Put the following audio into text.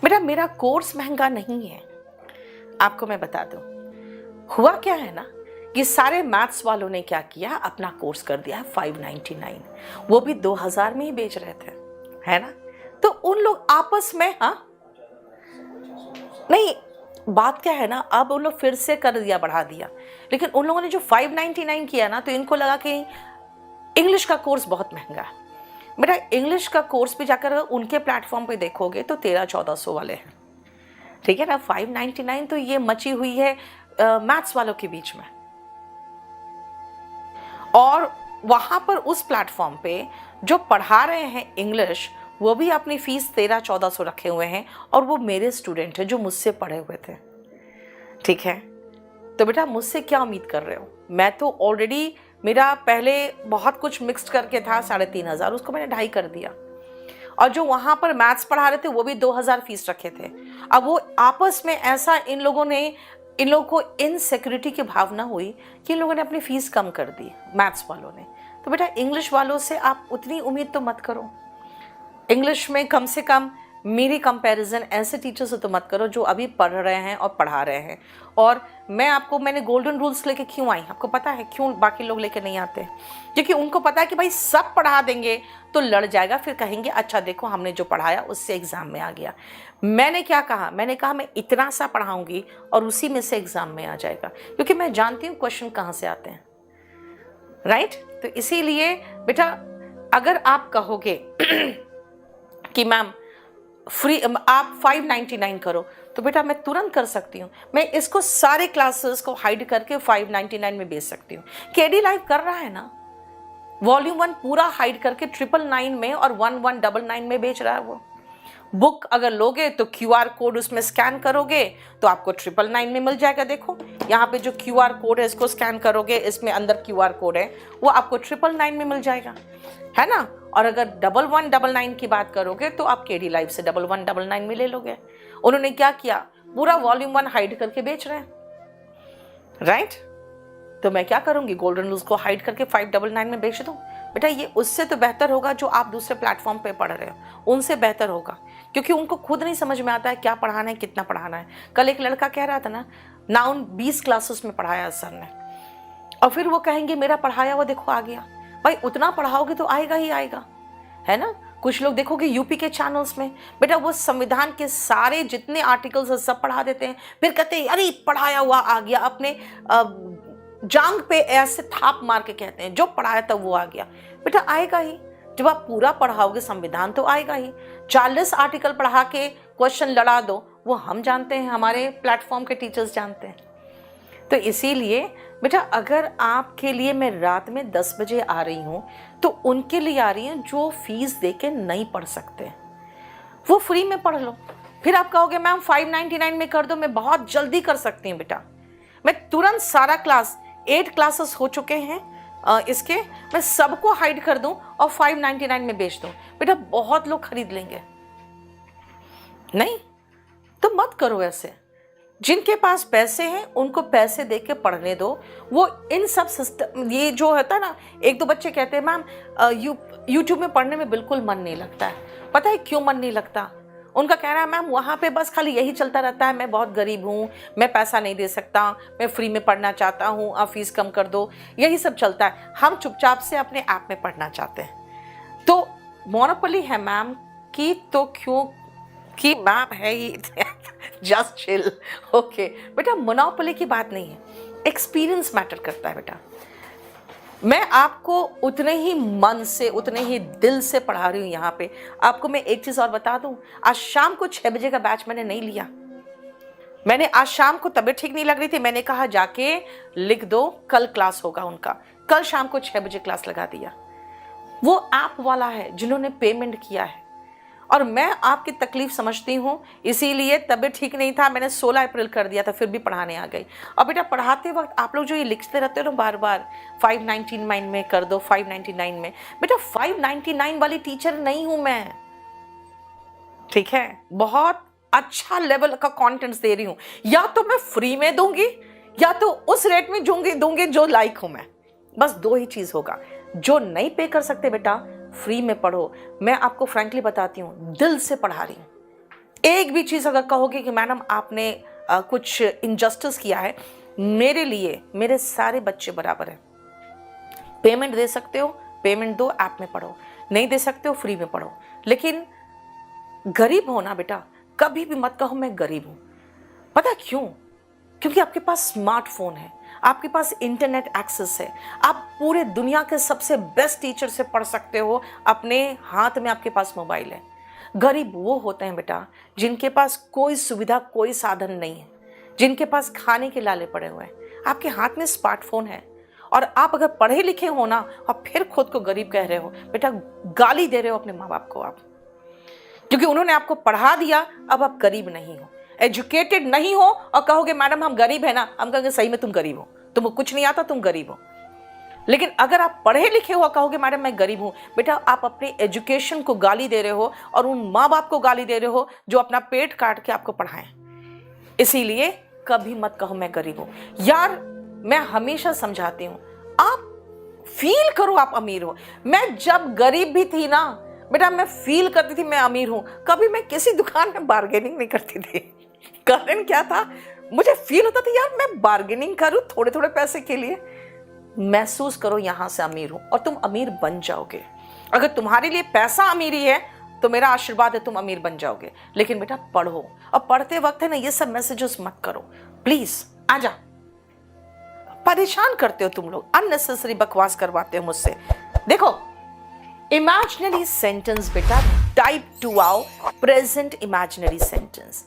बेटा मेरा कोर्स महंगा नहीं है, आपको मैं बता दूं। हुआ क्या है ना कि सारे मैथ्स वालों ने क्या किया, अपना कोर्स कर दिया है 599, वो भी 2000 में ही बेच रहे थे, है ना। तो उन लोग आपस में, हाँ नहीं, बात क्या है ना, अब उन लोग फिर से कर दिया, बढ़ा दिया। लेकिन उन लोगों ने जो 599 किया ना, तो इनको लगा कि इंग्लिश का कोर्स बहुत महंगा है। बेटा इंग्लिश का कोर्स भी जाकर उनके प्लेटफॉर्म पे देखोगे तो 1300-1400 वाले हैं, ठीक है ना। 599 तो ये मची हुई है मैथ्स वालों के बीच में। और वहां पर उस प्लेटफॉर्म पे जो पढ़ा रहे हैं इंग्लिश, वो भी अपनी फीस 1300-1400 रखे हुए हैं, और वो मेरे स्टूडेंट हैं जो मुझसे पढ़े हुए थे, ठीक है। तो बेटा मुझसे क्या उम्मीद कर रहे हो, मैं तो ऑलरेडी, मेरा पहले बहुत कुछ मिक्स्ड करके था 3500, उसको मैंने 2.5 कर दिया। और जो वहां पर मैथ्स पढ़ा रहे थे वो भी 2000 फीस रखे थे। अब वो आपस में ऐसा, इन लोगों को इनसिक्योरिटी की भावना हुई कि इन लोगों ने अपनी फीस कम कर दी, मैथ्स वालों ने। तो बेटा इंग्लिश वालों से आप उतनी उम्मीद तो मत करो। इंग्लिश में कम से कम मेरी कंपैरिजन ऐसे टीचर से तो मत करो जो अभी पढ़ रहे हैं और पढ़ा रहे हैं। और मैंने गोल्डन रूल्स लेके क्यों आई, आपको पता है क्यों बाकी लोग लेके नहीं आते? क्योंकि उनको पता है कि भाई सब पढ़ा देंगे तो लड़ जाएगा, फिर कहेंगे अच्छा देखो हमने जो पढ़ाया उससे एग्जाम में आ गया। मैंने क्या कहा, मैंने कहा मैं इतना सा पढ़ाऊंगी और उसी में से एग्जाम में आ जाएगा, क्योंकि मैं जानती हूँ क्वेश्चन कहाँ से आते हैं, राइट। तो इसीलिए बेटा अगर आप कहोगे कि मैम फ्री आप 599 करो, तो बेटा मैं तुरंत कर सकती हूँ। मैं इसको सारे क्लासेस को हाइड करके 599 में बेच सकती हूँ। केडी लाइव कर रहा है ना, वॉल्यूम 1 पूरा हाइड करके 999 में और 1199 में बेच रहा है वो। बुक अगर लोगे तो QR कोड उसमें स्कैन करोगे तो आपको 999 में मिल जाएगा। देखो यहाँ पे जो QR कोड है इसको स्कैन करोगे, इसमें अंदर QR कोड है, वो आपको 999 में मिल जाएगा, है ना। और अगर 1199 की बात करोगे तो आप केडी लाइव से 1199 में ले लोगे। उन्होंने क्या किया, पूरा वॉल्यूम 1 हाइड करके बेच रहे हैं, राइट। तो मैं क्या करूंगी, गोल्डन रूल्स को हाइड करके 599 में बेच दूं। बेटा ये उससे तो बेहतर होगा जो आप दूसरे प्लेटफॉर्म पे पढ़ रहे हो, उनसे बेहतर होगा, क्योंकि उनको खुद नहीं समझ में आता है क्या पढ़ाना है, कितना पढ़ाना है। कल एक लड़का कह रहा था ना, नाउन 20 क्लासेस में पढ़ाया सर ने, और फिर वो कहेंगे मेरा पढ़ाया हुआ देखो आ गया। भाई उतना पढ़ाओगे तो आएगा ही आएगा, है ना। कुछ लोग देखोगे यूपी के चैनल्स में, बेटा वो संविधान के सारे जितने आर्टिकल्स सब पढ़ा देते हैं, फिर कहते हैं अरे पढ़ाया हुआ आ गया, अपने जांग पे ऐसे थाप मार के कहते हैं जो पढ़ाया था वो आ गया। बेटा आएगा ही, जब आप पूरा पढ़ाओगे संविधान तो आएगा ही। 40 आर्टिकल पढ़ा के क्वेश्चन लड़ा दो, वो हम जानते हैं, हमारे प्लेटफॉर्म के टीचर्स जानते हैं। तो इसीलिए बेटा अगर आपके लिए मैं रात में 10 बजे आ रही हूँ तो उनके लिए आ रही हूँ जो फीस दे के नहीं पढ़ सकते, वो फ्री में पढ़ लो। फिर आप कहोगे मैम 599 में कर दो, मैं बहुत जल्दी कर सकती हूँ। बेटा मैं तुरंत सारा क्लास 8 क्लासेस हो चुके हैं इसके, मैं सबको हाइड कर दूं और 599 में बेच दूं। बेटा बहुत लोग खरीद लेंगे, नहीं तो मत करो ऐसे। जिनके पास पैसे हैं उनको पैसे दे के पढ़ने दो। वो इन सब सिस्टम, ये जो होता है ना, 1-2 बच्चे कहते हैं मैम यूट्यूब में पढ़ने में बिल्कुल मन नहीं लगता है। पता है क्यों मन नहीं लगता? उनका कहना है मैम वहाँ पे बस खाली यही चलता रहता है, मैं बहुत गरीब हूँ, मैं पैसा नहीं दे सकता, मैं फ्री में पढ़ना चाहता हूँ, आप फीस कम कर दो, यही सब चलता है। हम चुपचाप से अपने ऐप में पढ़ना चाहते हैं। तो मोनोपोली है मैम की, तो क्यों कि मैम है ही जस्ट चिल, ओके। बेटा मोनोपोली की बात नहीं है, एक्सपीरियंस मैटर करता है। बेटा मैं आपको उतने ही मन से, उतने ही दिल से पढ़ा रही हूँ यहाँ पे। आपको मैं एक चीज़ और बता दूँ, आज शाम को 6 बजे का बैच मैंने नहीं लिया। मैंने आज शाम को तबीयत ठीक नहीं लग रही थी, मैंने कहा जाके लिख दो कल क्लास होगा उनका। कल शाम को 6 बजे क्लास लगा दिया। वो ऐप वाला है जिन्होंने पेमेंट किया है, और मैं आपकी तकलीफ समझती हूँ, इसीलिए तबीयत ठीक नहीं था, मैंने 16 अप्रैल कर दिया था, फिर भी पढ़ाने आ गई। और बेटा पढ़ाते वक्त आप लोग जो ये लिखते रहते हो ना बार बार 599 में कर दो, 599 में, बेटा 599 वाली टीचर नहीं हूँ मैं, ठीक है। बहुत अच्छा लेवल का कंटेंट्स दे रही हूँ। या तो मैं फ्री में दूंगी या तो उस रेट में दूंगी जो लाइक हूँ मैं, बस 2 ही चीज़ होगा। जो नहीं पे कर सकते बेटा फ्री में पढ़ो। मैं आपको फ्रैंकली बताती हूँ, दिल से पढ़ा रही हूँ। एक भी चीज़ अगर कहोगे कि मैडम आपने कुछ इनजस्टिस किया है, मेरे लिए मेरे सारे बच्चे बराबर हैं। पेमेंट दे सकते हो, पेमेंट दो, ऐप में पढ़ो, नहीं दे सकते हो फ्री में पढ़ो। लेकिन गरीब हो ना बेटा, कभी भी मत कहो मैं गरीब हूँ। पता क्यों? क्योंकि आपके पास स्मार्टफोन है, आपके पास इंटरनेट एक्सेस है, आप पूरे दुनिया के सबसे बेस्ट टीचर से पढ़ सकते हो, अपने हाथ में आपके पास मोबाइल है। गरीब वो होते हैं बेटा जिनके पास कोई सुविधा, कोई साधन नहीं है, जिनके पास खाने के लाले पड़े हुए हैं। आपके हाथ में स्मार्टफोन है और आप अगर पढ़े लिखे हो ना और फिर खुद को गरीब कह रहे हो, बेटा गाली दे रहे हो अपने माँ बाप को आप, क्योंकि उन्होंने आपको पढ़ा दिया। अब आप गरीब नहीं हो, एजुकेटेड नहीं हो और कहोगे मैडम हम गरीब है ना, हम कहेंगे सही में तुम गरीब हो, तुमको कुछ नहीं आता, तुम गरीब हो। लेकिन अगर आप पढ़े लिखे हो कहोगे मैडम मैं गरीब हूं, बेटा आप अपने एजुकेशन को गाली दे रहे हो और उन माँ बाप को गाली दे रहे हो जो अपना पेट काट के आपको पढ़ाएं। इसीलिए कभी मत कहो मैं गरीब हूं। यार मैं हमेशा समझाती हूं, आप फील करो आप अमीर हो। मैं जब गरीब भी थी ना बेटा, मैं फील करती थी मैं अमीर हूं। कभी मैं किसी दुकान में बार्गेनिंग नहीं करती थी। कारण क्या था, मुझे फील होता था यार मैं बार्गेनिंग करूं थोड़े थोड़े पैसे के लिए। महसूस करो यहां से अमीर हूं और तुम अमीर बन जाओगे। अगर तुम्हारे लिए पैसा अमीरी है तो मेरा आशीर्वाद है, तुम अमीर बन जाओगे। लेकिन बेटा पढ़ो, और पढ़ते वक्त है ना ये सब मैसेजेस मत करो प्लीज। आजा, परेशान करते हो तुम लोग, अननेसेसरी बकवास करवाते हो मुझसे। देखो इमेजिनरी सेंटेंस बेटा, टाइप 2 आओ, प्रेजेंट इमेजिनरी सेंटेंस।